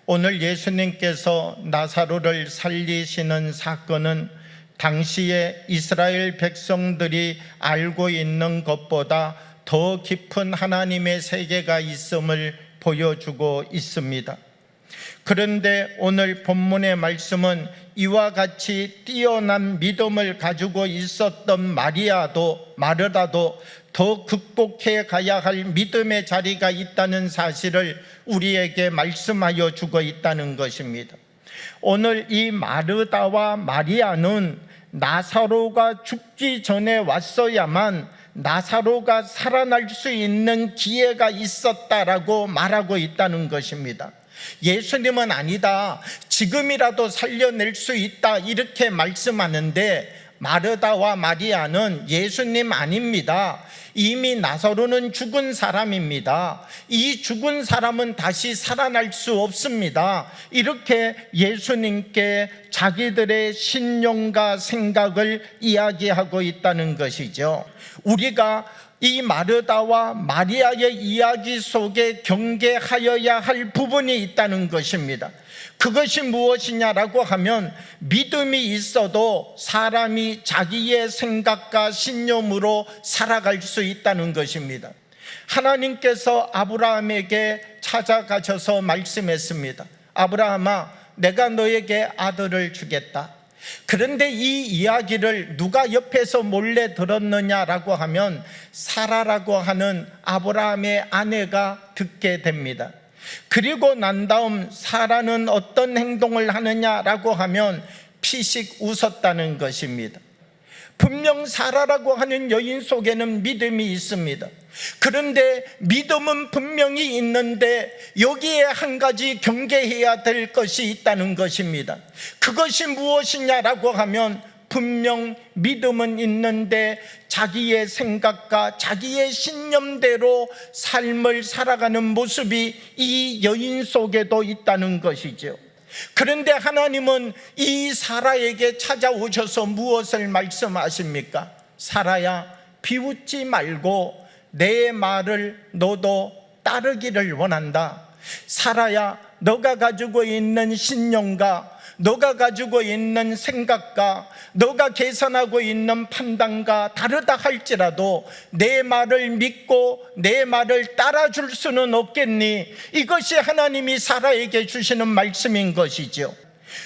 오늘 예수님께서 나사로를 살리시는 사건은 당시에 이스라엘 백성들이 알고 있는 것보다 더 깊은 하나님의 세계가 있음을 보여주고 있습니다. 그런데 오늘 본문의 말씀은 이와 같이 뛰어난 믿음을 가지고 있었던 마르다도 더 극복해 가야 할 믿음의 자리가 있다는 사실을 우리에게 말씀하여 주고 있다는 것입니다. 오늘 이 마르다와 마리아는 나사로가 죽기 전에 왔어야만 나사로가 살아날 수 있는 기회가 있었다라고 말하고 있다는 것입니다. 예수님은 아니다, 지금이라도 살려낼 수 있다 이렇게 말씀하는데, 마르다와 마리아는 예수님 아닙니다. 이미 나사로는 죽은 사람입니다. 이 죽은 사람은 다시 살아날 수 없습니다. 이렇게 예수님께 자기들의 신념과 생각을 이야기하고 있다는 것이죠. 우리가 이 마르다와 마리아의 이야기 속에 경계하여야 할 부분이 있다는 것입니다. 그것이 무엇이냐라고 하면, 믿음이 있어도 사람이 자기의 생각과 신념으로 살아갈 수 있다는 것입니다. 하나님께서 아브라함에게 찾아가셔서 말씀했습니다. 아브라함아, 내가 너에게 아들을 주겠다. 그런데 이 이야기를 누가 옆에서 몰래 들었느냐라고 하면 사라라고 하는 아브라함의 아내가 듣게 됩니다. 그리고 난 다음 사라는 어떤 행동을 하느냐라고 하면 피식 웃었다는 것입니다. 분명 사라라고 하는 여인 속에는 믿음이 있습니다. 그런데 믿음은 분명히 있는데 여기에 한 가지 경계해야 될 것이 있다는 것입니다. 그것이 무엇이냐라고 하면, 분명 믿음은 있는데 자기의 생각과 자기의 신념대로 삶을 살아가는 모습이 이 여인 속에도 있다는 것이죠. 그런데 하나님은 이 사라에게 찾아오셔서 무엇을 말씀하십니까? 사라야, 비웃지 말고 내 말을 너도 따르기를 원한다. 사라야, 너가 가지고 있는 신념과 너가 가지고 있는 생각과 너가 계산하고 있는 판단과 다르다 할지라도 내 말을 믿고 내 말을 따라줄 수는 없겠니? 이것이 하나님이 사라에게 주시는 말씀인 것이죠.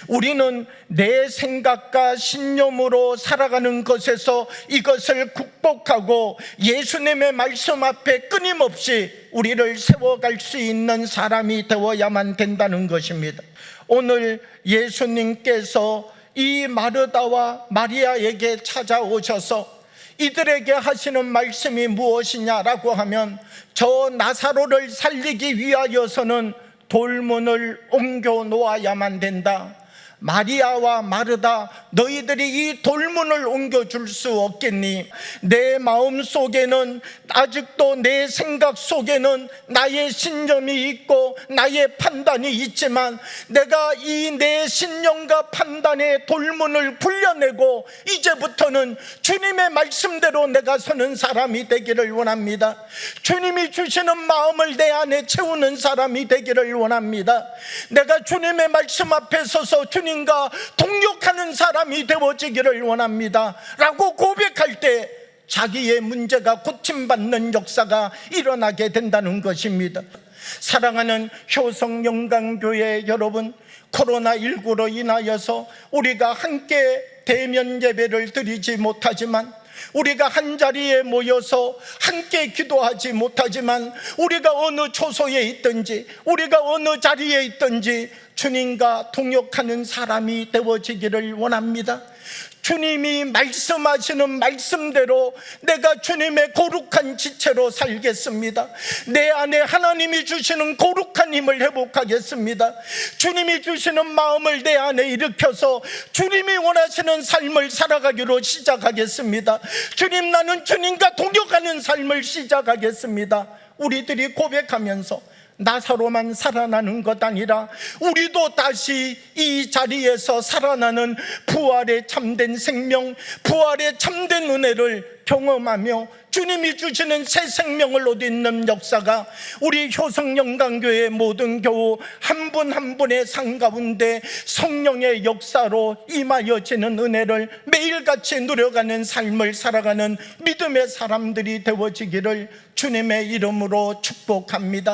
우리는 내 생각과 신념으로 살아가는 것에서 이것을 극복하고 예수님의 말씀 앞에 끊임없이 우리를 세워갈 수 있는 사람이 되어야만 된다는 것입니다. 오늘 예수님께서 이 마르다와 마리아에게 찾아오셔서 이들에게 하시는 말씀이 무엇이냐라고 하면, 저 나사로를 살리기 위하여서는 돌문을 옮겨 놓아야만 된다. 마리아와 마르다, 너희들이 이 돌문을 옮겨줄 수 없겠니? 내 마음 속에는, 아직도 내 생각 속에는 나의 신념이 있고 나의 판단이 있지만, 내가 이 내 신념과 판단의 돌문을 굴려내고 이제부터는 주님의 말씀대로 내가 서는 사람이 되기를 원합니다. 주님이 주시는 마음을 내 안에 채우는 사람이 되기를 원합니다. 내가 주님의 말씀 앞에 서서 주님과 동역하는 사람이 되어지기를 원합니다 라고 고백할 때 자기의 문제가 고침받는 역사가 일어나게 된다는 것입니다. 사랑하는 효성영광교회 여러분, 코로나19로 인하여서 우리가 함께 대면 예배를 드리지 못하지만, 우리가 한자리에 모여서 함께 기도하지 못하지만, 우리가 어느 초소에 있든지 우리가 어느 자리에 있든지 주님과 동역하는 사람이 되어지기를 원합니다. 주님이 말씀하시는 말씀대로 내가 주님의 거룩한 지체로 살겠습니다. 내 안에 하나님이 주시는 거룩한 힘을 회복하겠습니다. 주님이 주시는 마음을 내 안에 일으켜서 주님이 원하시는 삶을 살아가기로 시작하겠습니다. 주님, 나는 주님과 동역하는 삶을 시작하겠습니다. 우리들이 고백하면서 나사로만 살아나는 것 아니라 우리도 다시 이 자리에서 살아나는 부활의 참된 생명, 부활의 참된 은혜를 경험하며 주님이 주시는 새 생명을 얻는 역사가 우리 효성영광교회 모든 교우 한 분 한 분의 삶 가운데 성령의 역사로 임하여지는 은혜를 매일같이 누려가는 삶을 살아가는 믿음의 사람들이 되어지기를 주님의 이름으로 축복합니다.